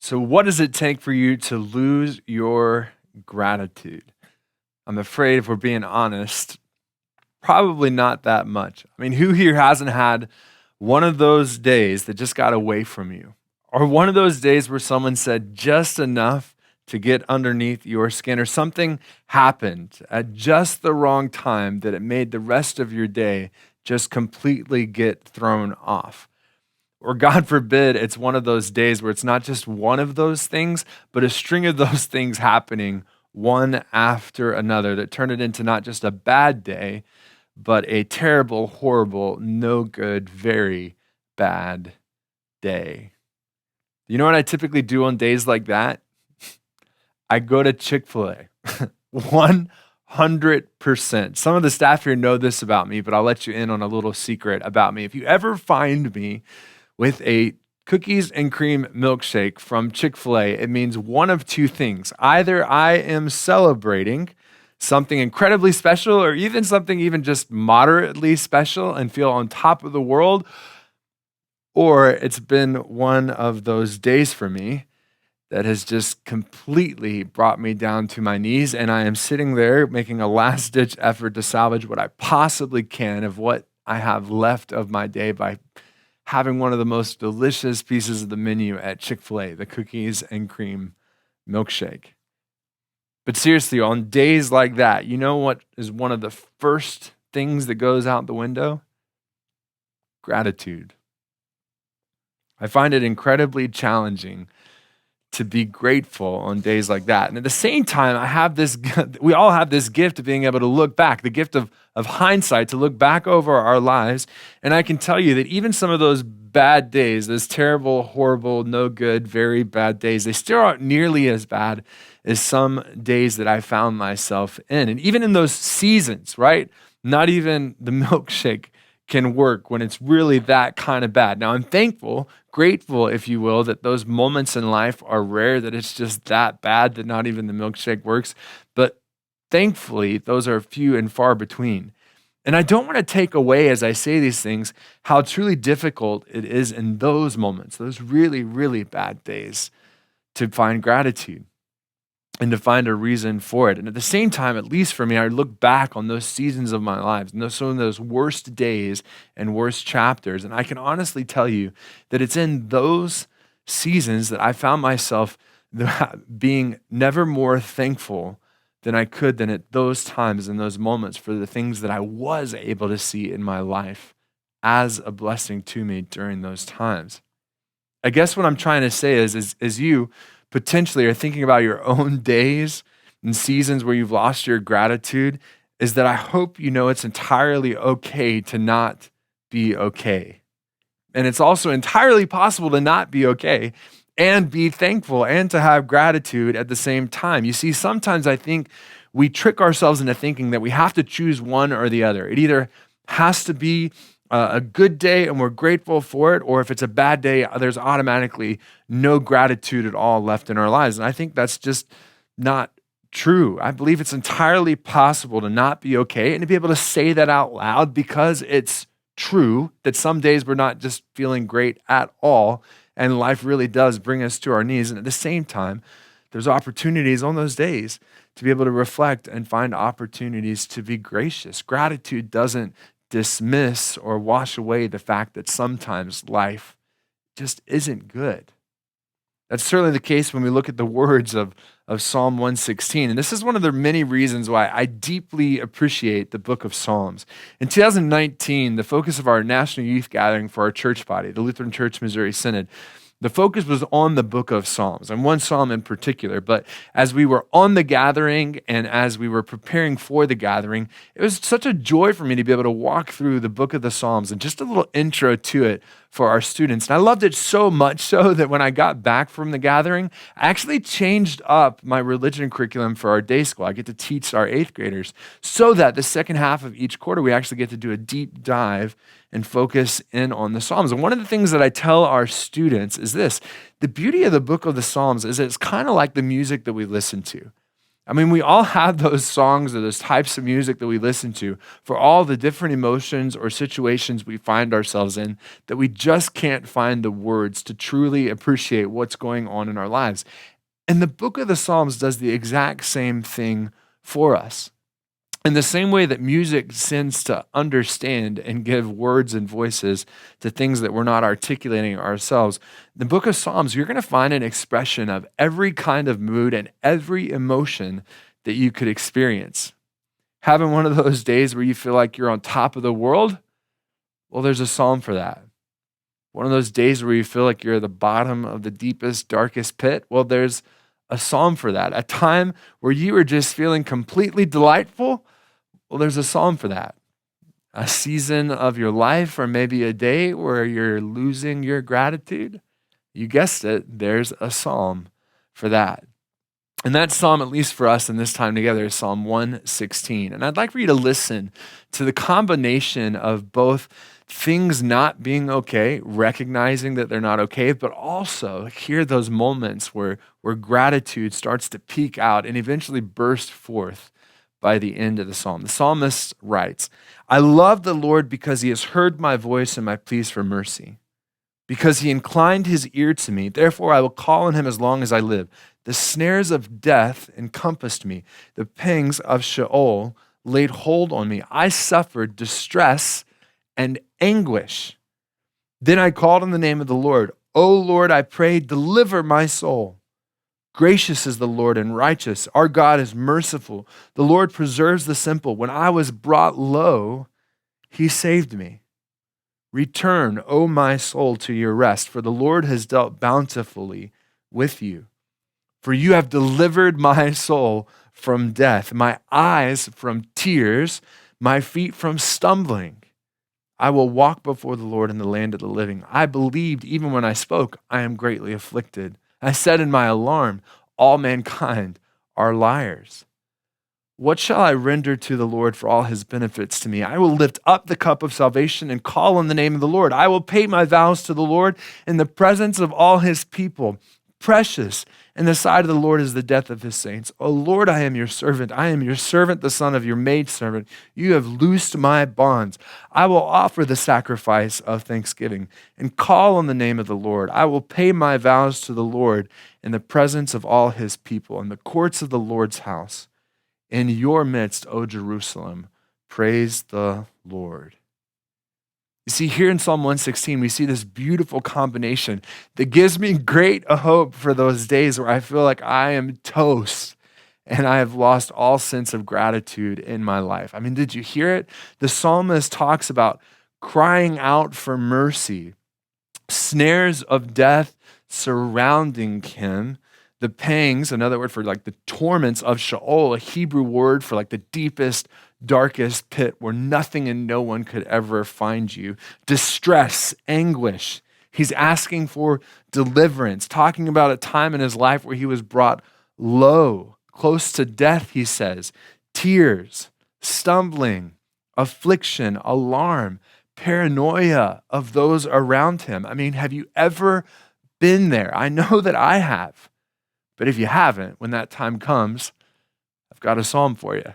So, what does it take for you to lose your gratitude? I'm afraid, if we're being honest, probably not that much. I mean, who here hasn't had one of those days that just got away from you? Or one of those days where someone said just enough to get underneath your skin, or something happened at just the wrong time that it made the rest of your day just completely get thrown off. Or God forbid, it's one of those days where it's not just one of those things, but a string of those things happening one after another that turn it into not just a bad day, but a terrible, horrible, no good, very bad day. You know what I typically do on days like that? I go to Chick-fil-A. 100%. Some of the staff here know this about me, but I'll let you in on a little secret about me. If you ever find me with a cookies and cream milkshake from Chick-fil-A, it means one of two things. Either I am celebrating something incredibly special, or even something even just moderately special and feel on top of the world, or it's been one of those days for me that has just completely brought me down to my knees, and I am sitting there making a last-ditch effort to salvage what I possibly can of what I have left of my day by having one of the most delicious pieces of the menu at Chick-fil-A, the cookies and cream milkshake. But seriously, on days like that, you know what is one of the first things that goes out the window? Gratitude. I find it incredibly challenging to be grateful on days like that. And at the same time, we all have this gift of being able to look back, the gift of hindsight, to look back over our lives. And I can tell you that even some of those bad days, those terrible, horrible, no good, very bad days, they still aren't nearly as bad as some days that I found myself in. And even in those seasons, right? Not even the milkshake can work when it's really that kind of bad. Now, I'm thankful, grateful, if you will, that those moments in life are rare, that it's just that bad that not even the milkshake works. But thankfully, those are few and far between. And I don't want to take away, as I say these things, how truly difficult it is in those moments, those really, really bad days, to find gratitude and to find a reason for it. And at the same time, at least for me, I look back on those seasons of my lives and some of those worst days and worst chapters, and I can honestly tell you that it's in those seasons that I found myself being never more thankful than I could than at those times and those moments for the things that I was able to see in my life as a blessing to me during those times. I guess what I'm trying to say is you potentially are thinking about your own days and seasons where you've lost your gratitude, is that I hope you know it's entirely okay to not be okay. And it's also entirely possible to not be okay and be thankful and to have gratitude at the same time. You see, sometimes I think we trick ourselves into thinking that we have to choose one or the other. It either has to be a good day and we're grateful for it, or if it's a bad day, there's automatically no gratitude at all left in our lives. And I think that's just not true. I believe it's entirely possible to not be okay and to be able to say that out loud, because it's true that some days we're not just feeling great at all, and life really does bring us to our knees. And at the same time, there's opportunities on those days to be able to reflect and find opportunities to be gracious. Gratitude doesn't dismiss or wash away the fact that sometimes life just isn't good. That's certainly the case when we look at the words of Psalm 116. And this is one of the many reasons why I deeply appreciate the book of Psalms. In 2019, the focus of our national youth gathering for our church body, the Lutheran Church Missouri Synod, the focus was on the book of Psalms, and one psalm in particular. But as we were on the gathering and as we were preparing for the gathering, it was such a joy for me to be able to walk through the book of the Psalms and just a little intro to it for our students. And I loved it so much so that when I got back from the gathering, I actually changed up my religion curriculum for our day school. I get to teach our 8th graders so that the second half of each quarter, we actually get to do a deep dive and focus in on the Psalms. And one of the things that I tell our students is this: the beauty of the book of the Psalms is it's kind of like the music that we listen to. I mean, we all have those songs or those types of music that we listen to for all the different emotions or situations we find ourselves in that we just can't find the words to truly appreciate what's going on in our lives. And the book of the Psalms does the exact same thing for us. In the same way that music sends to understand and give words and voices to things that we're not articulating ourselves, the book of Psalms, you're going to find an expression of every kind of mood and every emotion that you could experience. Having one of those days where you feel like you're on top of the world, well, there's a psalm for that. One of those days where you feel like you're at the bottom of the deepest, darkest pit, well, there's a psalm for that. A time where you are just feeling completely delightful, well, there's a psalm for that. A season of your life, or maybe a day where you're losing your gratitude, you guessed it, there's a psalm for that. And that psalm, at least for us in this time together, is Psalm 116. And I'd like for you to listen to the combination of both things not being okay, recognizing that they're not okay, but also hear those moments where gratitude starts to peak out and eventually burst forth by the end of the psalm. The psalmist writes, I love the Lord because he has heard my voice and my pleas for mercy. Because he inclined his ear to me, therefore I will call on him as long as I live. The snares of death encompassed me. The pangs of Sheol laid hold on me. I suffered distress and anguish. Then I called on the name of the Lord. O Lord, I pray, deliver my soul. Gracious is the Lord and righteous. Our God is merciful. The Lord preserves the simple. When I was brought low, he saved me. Return, O my soul, to your rest, for the Lord has dealt bountifully with you. For you have delivered my soul from death, my eyes from tears, my feet from stumbling. I will walk before the Lord in the land of the living. I believed even when I spoke, I am greatly afflicted. I said in my alarm, all mankind are liars. What shall I render to the Lord for all his benefits to me? I will lift up the cup of salvation and call on the name of the Lord. I will pay my vows to the Lord in the presence of all his people. Precious in the sight of the Lord is the death of his saints. O Lord, I am your servant. I am your servant, the son of your maidservant. You have loosed my bonds. I will offer the sacrifice of thanksgiving and call on the name of the Lord. I will pay my vows to the Lord in the presence of all his people, in the courts of the Lord's house. In your midst, O Jerusalem, praise the Lord. You see, here in Psalm 116, we see this beautiful combination that gives me great hope for those days where I feel like I am toast and I have lost all sense of gratitude in my life. I mean, did you hear it? The psalmist talks about crying out for mercy, snares of death surrounding him, the pangs, another word for like the torments of Sheol, a Hebrew word for like the deepest, darkest pit where nothing and no one could ever find you. Distress, anguish. He's asking for deliverance, talking about a time in his life where he was brought low, close to death, he says. Tears, stumbling, affliction, alarm, paranoia of those around him. I mean, have you ever been there? I know that I have. But if you haven't, when that time comes, I've got a psalm for you.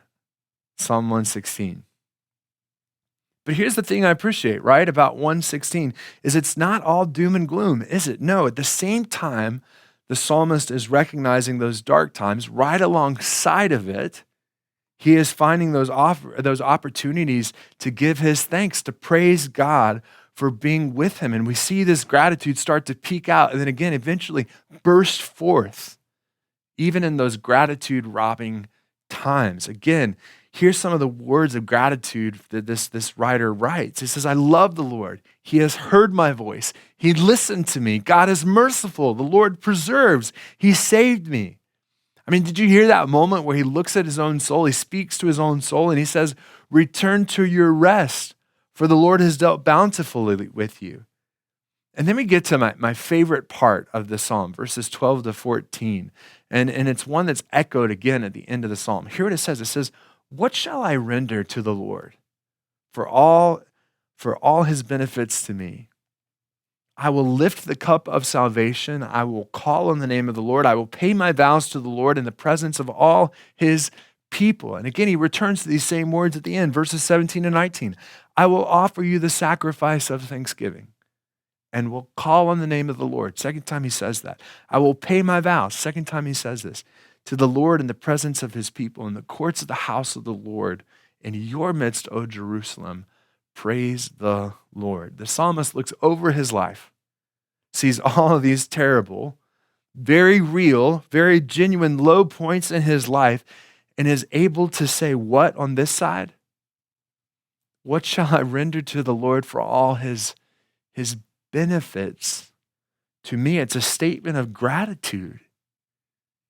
Psalm 116. But here's the thing I appreciate, right, about 116 is it's not all doom and gloom, is it? No, at the same time, the psalmist is recognizing those dark times. Right alongside of it, he is finding those opportunities to give his thanks, to praise God for being with him. And we see this gratitude start to peak out and then again, eventually burst forth, even in those gratitude-robbing times. Again, here's some of the words of gratitude that this writer writes. He says, I love the Lord. He has heard my voice. He listened to me. God is merciful. The Lord preserves. He saved me. I mean, did you hear that moment where he looks at his own soul? He speaks to his own soul and he says, return to your rest, for the Lord has dealt bountifully with you. And then we get to my favorite part of the psalm, verses 12 to 14. And it's one that's echoed again at the end of the psalm. Hear what it says. It says, what shall I render to the Lord for all his benefits to me? I will lift the cup of salvation. I will call on the name of the Lord. I will pay my vows to the Lord in the presence of all his people. And again, he returns to these same words at the end, verses 17 and 19. I will offer you the sacrifice of thanksgiving and will call on the name of the Lord. Second time he says that. I will pay my vows. Second time he says this. To the Lord in the presence of his people, in the courts of the house of the Lord, in your midst, O Jerusalem, praise the Lord. The psalmist looks over his life, sees all of these terrible, very real, very genuine low points in his life, and is able to say, what on this side? What shall I render to the Lord for all his benefits? To me, it's a statement of gratitude.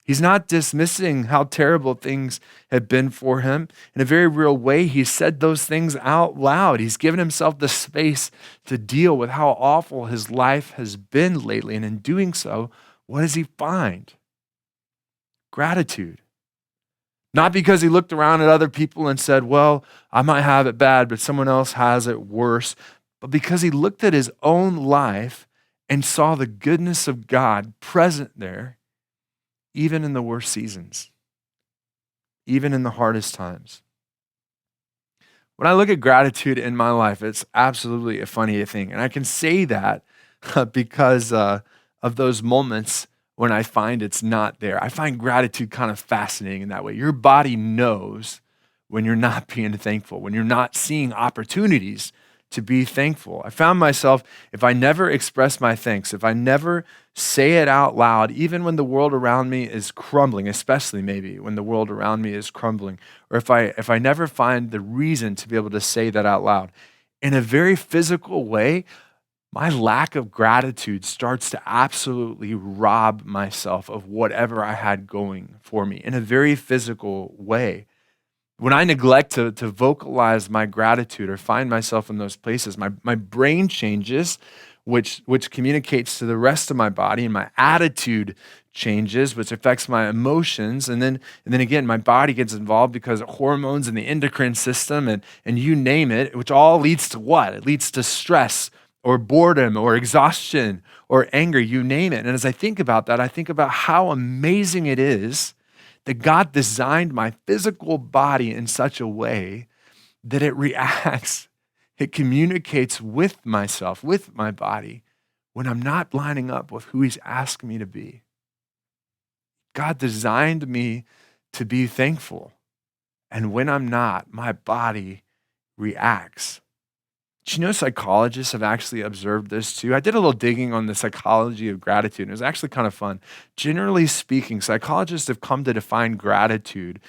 He's not dismissing how terrible things have been for him. In a very real way, he said those things out loud. He's given himself the space to deal with how awful his life has been lately. And in doing so, what does he find? Gratitude. Not because he looked around at other people and said, well, I might have it bad, but someone else has it worse. But because he looked at his own life and saw the goodness of God present there, even in the worst seasons, even in the hardest times. When I look at gratitude in my life, it's absolutely a funny thing. And I can say that because of those moments when I find it's not there. I find gratitude kind of fascinating in that way. Your body knows when you're not being thankful, when you're not seeing opportunities to be thankful. I found myself, if I never express my thanks, if I never say it out loud, even when the world around me is crumbling, especially maybe when the world around me is crumbling, or if I never find the reason to be able to say that out loud, in a very physical way, my lack of gratitude starts to absolutely rob myself of whatever I had going for me in a very physical way. When I neglect to vocalize my gratitude or find myself in those places, my brain changes, which communicates to the rest of my body, and my attitude changes, which affects my emotions. And then again, my body gets involved because of hormones in the endocrine system and you name it, which all leads to what? It leads to stress or boredom or exhaustion or anger, you name it. And as I think about that, I think about how amazing it is that God designed my physical body in such a way that it reacts, it communicates with myself, with my body, when I'm not lining up with who he's asked me to be. God designed me to be thankful. And when I'm not, my body reacts. Do you know psychologists have actually observed this too? I did a little digging on the psychology of gratitude, and it was actually kind of fun. Generally speaking, psychologists have come to define gratitude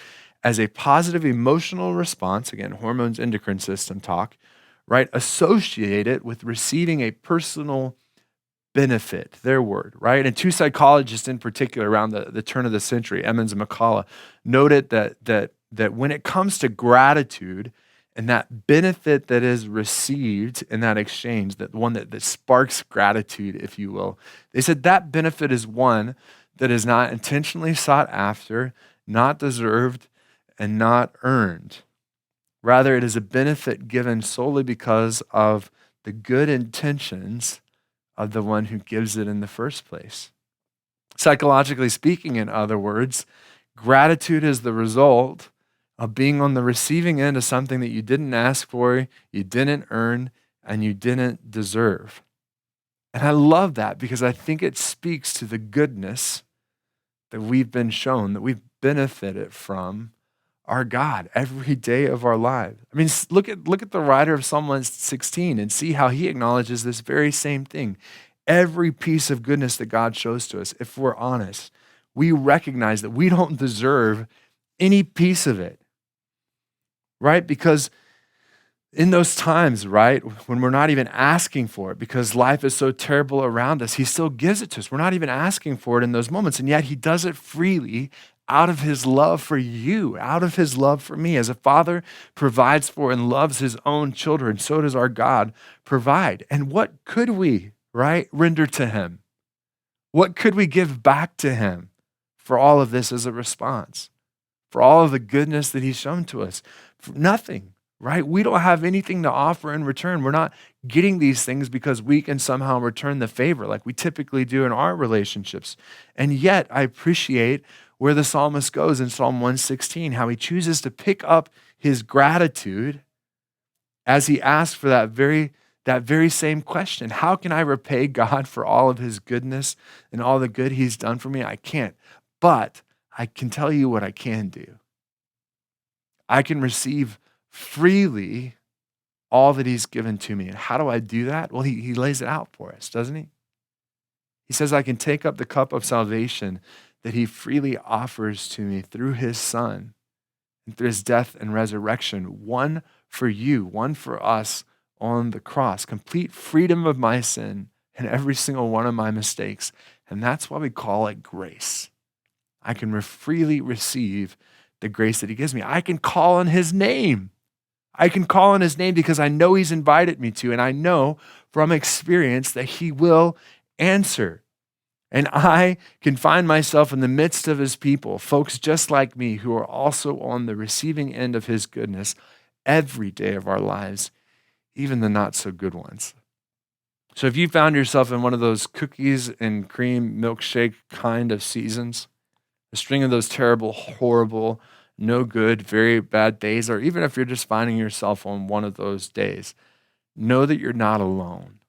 as a positive emotional response, again, hormones, endocrine system talk, right? Associated with receiving a personal benefit, their word, right? And two psychologists in particular around the turn of the century, Emmons and McCullough, noted that when it comes to gratitude, and that benefit that is received in that exchange, that one that sparks gratitude, if you will, they said that benefit is one that is not intentionally sought after, not deserved, and not earned. Rather, it is a benefit given solely because of the good intentions of the one who gives it in the first place. Psychologically speaking, in other words, gratitude is the result of being on the receiving end of something that you didn't ask for, you didn't earn, and you didn't deserve. And I love that because I think it speaks to the goodness that we've been shown, that we've benefited from our God every day of our lives. I mean, look at the writer of Psalm 116 and see how he acknowledges this very same thing. Every piece of goodness that God shows to us, if we're honest, we recognize that we don't deserve any piece of it. Right? Because in those times, right, when we're not even asking for it because life is so terrible around us, he still gives it to us. We're not even asking for it in those moments, and yet he does it freely out of his love for you, out of his love for me. As a father provides for and loves his own children, so does our God provide. And what could we, right, render to him? What could we give back to him for all of this as a response? For all of the goodness that he's shown to us? Nothing, right? We don't have anything to offer in return. We're not getting these things because we can somehow return the favor like we typically do in our relationships. And yet, I appreciate where the psalmist goes in Psalm 116, how he chooses to pick up his gratitude as he asks for that very same question. How can I repay God for all of his goodness and all the good he's done for me? I can't. But I can tell you what I can do. I can receive freely all that he's given to me. And how do I do that? Well, he lays it out for us, doesn't he? He says, I can take up the cup of salvation that he freely offers to me through his son and through his death and resurrection, one for you, one for us on the cross, complete freedom of my sin and every single one of my mistakes. And that's why we call it grace. I can freely receive the grace that he gives me. I can call on his name. I can call on his name because I know he's invited me to, and I know from experience that he will answer. And I can find myself in the midst of his people, folks just like me who are also on the receiving end of his goodness every day of our lives, even the not so good ones. So if you found yourself in one of those cookies and cream milkshake kind of seasons, a string of those terrible, horrible, no good, very bad days, or even if you're just finding yourself on one of those days, know that you're not alone.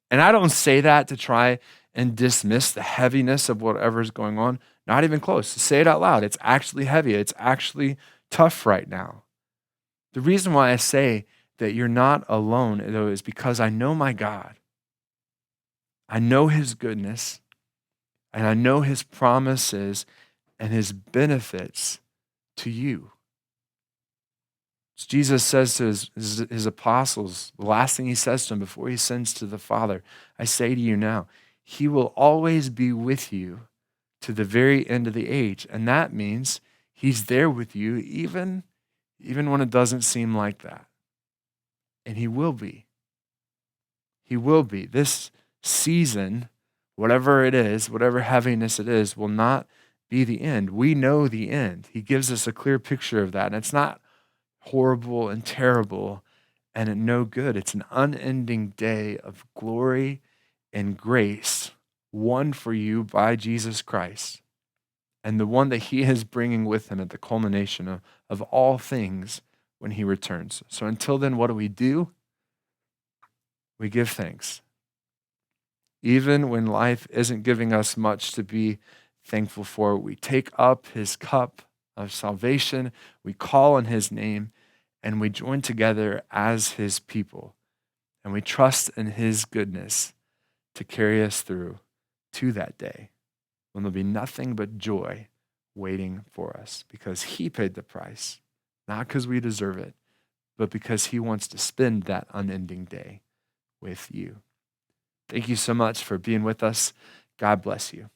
And I don't say that to try and dismiss the heaviness of whatever's going on. Not even close. Say it out loud. It's actually heavy. It's actually tough right now. The reason why I say that you're not alone, though, is because I know my God. I know his goodness, and I know his promises and his benefits to you. Jesus says to his apostles, the last thing he says to them before he sends to the Father, I say to you now, he will always be with you to the very end of the age. And that means he's there with you even when it doesn't seem like that. And he will be. He will be. This season, whatever it is, whatever heaviness it is, will not be the end. We know the end. He gives us a clear picture of that. And it's not horrible and terrible and no good. It's an unending day of glory and grace, won for you by Jesus Christ, and the one that he is bringing with him at the culmination of all things when he returns. So until then, what do? We give thanks. Even when life isn't giving us much to be thankful for, we take up his cup of salvation, we call on his name, and we join together as his people. And we trust in his goodness to carry us through to that day when there'll be nothing but joy waiting for us because he paid the price, not because we deserve it, but because he wants to spend that unending day with you. Thank you so much for being with us. God bless you.